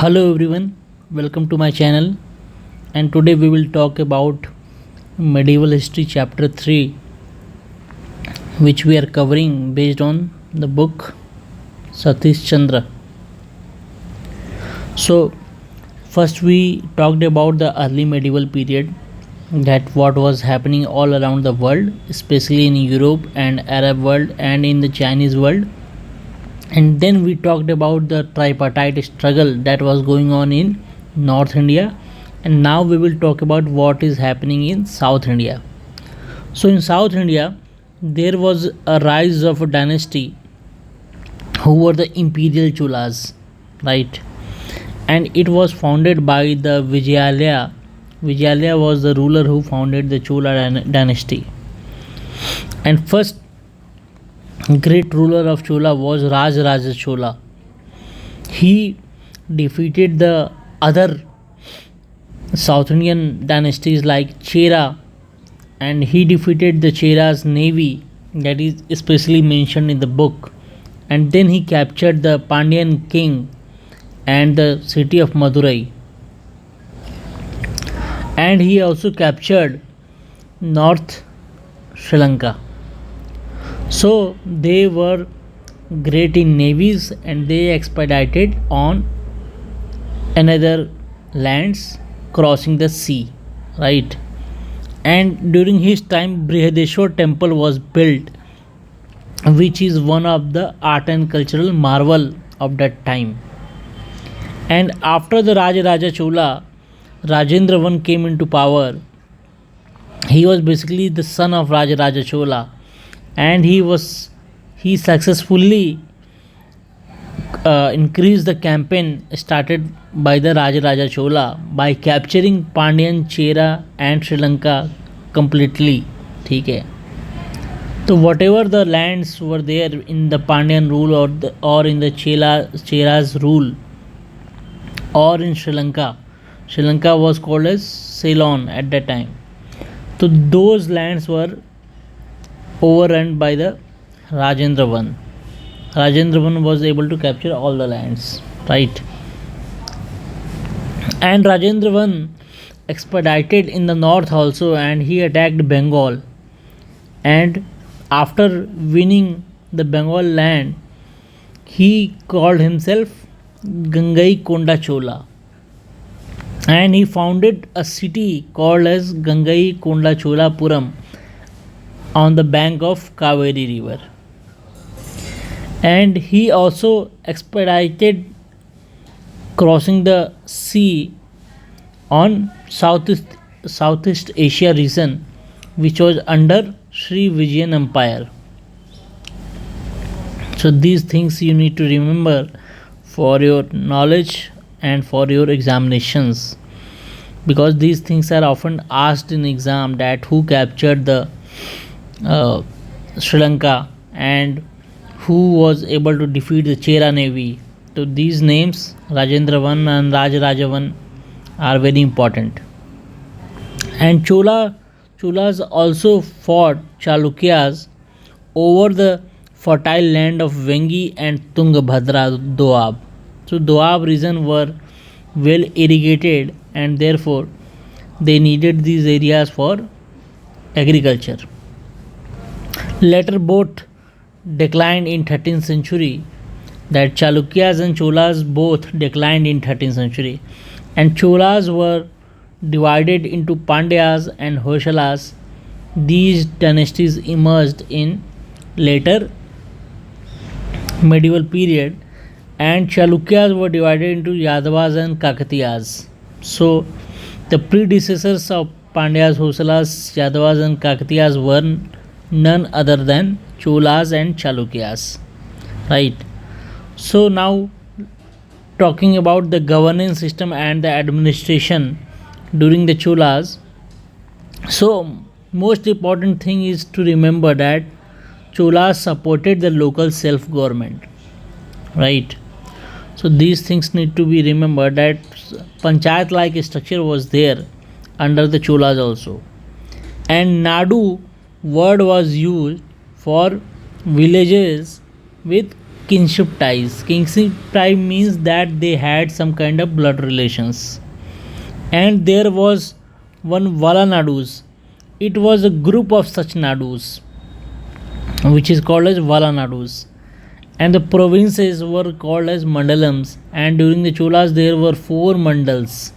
Hello everyone, welcome to my channel. And today we will talk about medieval history chapter 3, which we are covering based on the book Satish Chandra. So first we talked about the early medieval period, that what was happening all around the world, especially in Europe and Arab world and in the Chinese world. And then we talked about the tripartite struggle that was going on in North India, and now we will talk about what is happening in South India. So in South India there was a rise of a dynasty who were the imperial Cholas, right? And it was founded by the Vijayalaya was the ruler who founded the Chola dynasty. And first great ruler of Chola was Rajaraja Chola. He defeated the other South Indian dynasties like Chera, and he defeated the Chera's navy that is especially mentioned in the book. And then he captured the Pandyan king and the city of Madurai. And he also captured North Sri Lanka. So they were great in navies and they expedited on another lands crossing the sea, right? And during his time Brihadeshwar temple was built, which is one of the art and cultural marvel of that time. And after the Rajaraja Chola, Rajendra I came into power. He was basically the son of Rajaraja Chola, and he successfully increased the campaign started by the Rajaraja Chola by capturing Pandyan, Chera and Sri Lanka completely. ठीक है, तो whatever the lands were there in the Pandyan rule or in the Chera's rule or in Sri Lanka was called as Ceylon at that time. So those lands were overrun by the Rajendra I. Rajendra I was able to capture all the lands, right? And Rajendra I expedited in the north also, and he attacked Bengal. And after winning the Bengal land, he called himself Gangai Konda Chola, and he founded a city called as Gangai Konda Cholapuram on the bank of Kaveri river. And he also expedited crossing the sea on Southeast Asia region, which was under Sri Vijayan Empire. So these things you need to remember for your knowledge and for your examinations, because these things are often asked in exam, that who captured the Sri Lanka and who was able to defeat the Chera navy. So these names Rajendra I and Rajaraja I are very important. And Cholas also fought Chalukyas over the fertile land of Vengi and Tungabhadra Doab. So Doab region were well irrigated, and therefore they needed these areas for agriculture. Later both declined in 13th century, that Chalukyas and Cholas both declined in 13th century, and Cholas were divided into Pandyas and Hoysalas. These dynasties emerged in later medieval period, and Chalukyas were divided into Yadavas and Kakatiyas. So the predecessors of Pandyas, Hoysalas, Yadavas and Kakatiyas were none other than Cholas and Chalukyas, right? So now talking about the governance system and the administration during the Cholas. So most important thing is to remember that Cholas supported the local self government, right? So these things need to be remembered, that panchayat like structure was there under the Cholas also. And Nadu word was used for villages with kinship ties. Kinship tie means that they had some kind of blood relations. And there was one Vala Nadus. It was a group of such Nadus, which is called as Vala Nadus. And the provinces were called as Mandalams. And during the Cholas, there were four mandalams.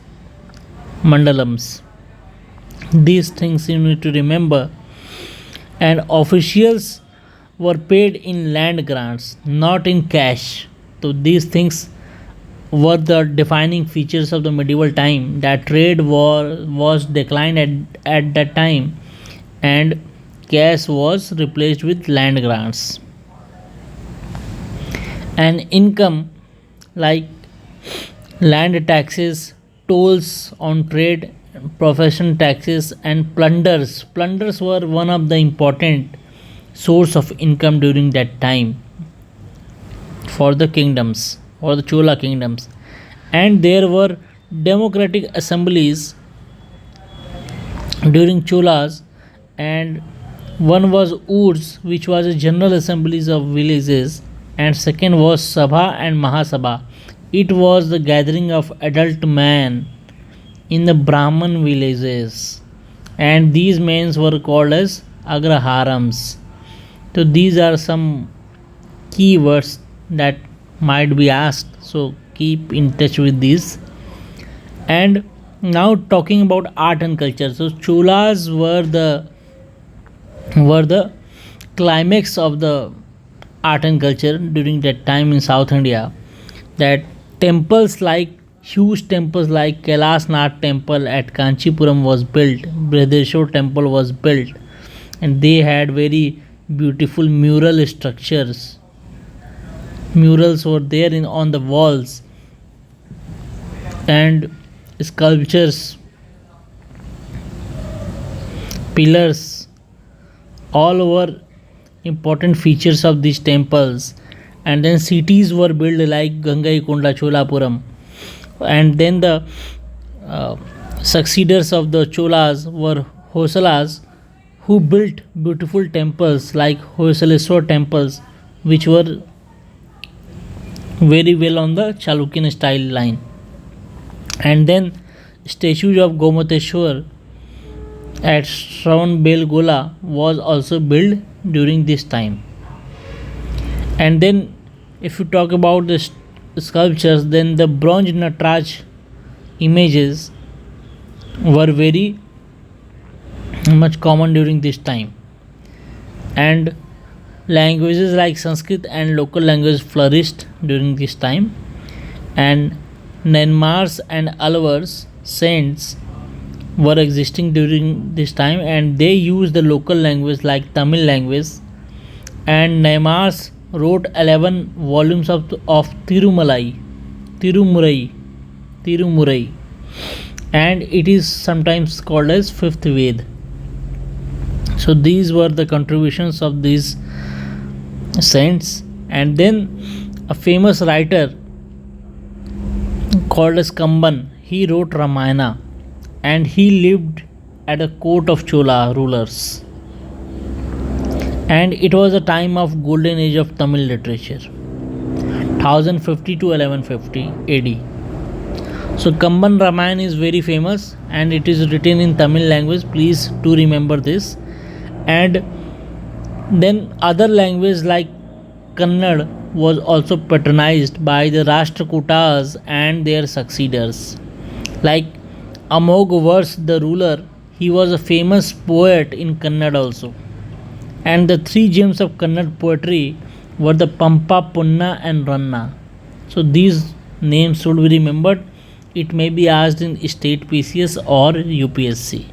These things you need to remember. And officials were paid in land grants, not in cash. So these things were the defining features of the medieval time. That trade was declined at that time, and cash was replaced with land grants. And income like land taxes, tolls on trade, profession taxes, and plunders. Plunders were one of the important source of income during that time for the kingdoms, or the Chola kingdoms. And there were democratic assemblies during Cholas, and one was Urs, which was a general assemblies of villages, and second was Sabha and Mahasabha. It was the gathering of adult men in the Brahman villages, and these men were called as Agraharams. So these are some keywords that might be asked. So keep in touch with these. And now talking about art and culture. So Cholas were the climax of the art and culture during that time in South India. That temples like huge temples like Kailas Nath temple at Kanchipuram was built, Brideshwar temple was built, and they had very beautiful mural structures. Murals were there in on the walls, and sculptures, pillars, all were important features of these temples. And then cities were built like Gangaikonda, Cholapuram, and then the succeeders of the Cholas were Hosalas, who built beautiful temples like Hoysaleswar temples, which were very well on the Chalukyan style line. And then statues of Gomateshwar at Shravan Belgola was also built during this time. And then if you talk about the sculptures, then the bronze Nataraj images were very much common during this time. And languages like Sanskrit and local language flourished during this time. And Myanmar's and Alvar's saints were existing during this time, and they used the local language like Tamil language. And Myanmar's wrote 11 volumes of Tirumurai, and it is sometimes called as fifth Ved. So these were the contributions of these saints. And then a famous writer called as Kamban, he wrote Ramayana, and he lived at a court of Chola rulers. And it was a time of golden age of Tamil literature, 1050 to 1150 AD. So Kamban Ramayana is very famous, and it is written in Tamil language. Please do remember this. And then other language like Kannada was also patronized by the Rashtrakutas and their succeeders. Like Amog Vers, the ruler, he was a famous poet in Kannada also. And the three gems of Kannada poetry were the Pampa, Punna, and Ranna. So these names should be remembered. It may be asked in state PCS or UPSC.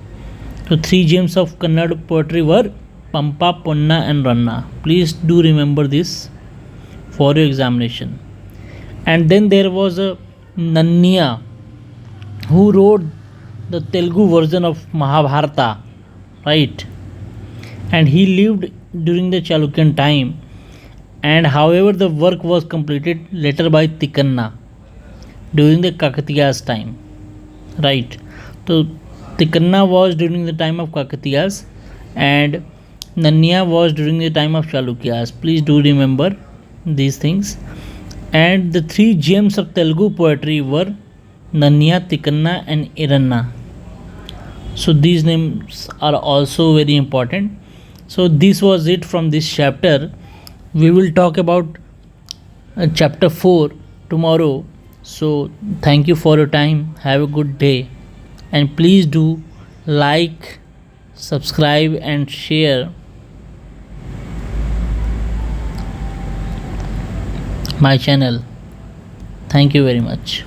So three gems of Kannada poetry were Pampa, Punna, and Ranna. Please do remember this for your examination. And then there was a Nanniya who wrote the Telugu version of Mahabharata, right? And he lived during the Chalukyan time, and however the work was completed later by Tikanna during the Kakatiya's time, right? So Tikanna was during the time of Kakatiyas, and Nanniya was during the time of Chalukyas. Please do remember. these things. And the three gems of Telugu poetry were Nanya, Tikanna, and Iranna. So these names are also very important. So this was it from this chapter. We will talk about chapter 4 tomorrow. So thank you for your time. Have a good day, and please do like, subscribe, and share my channel. Thank you very much.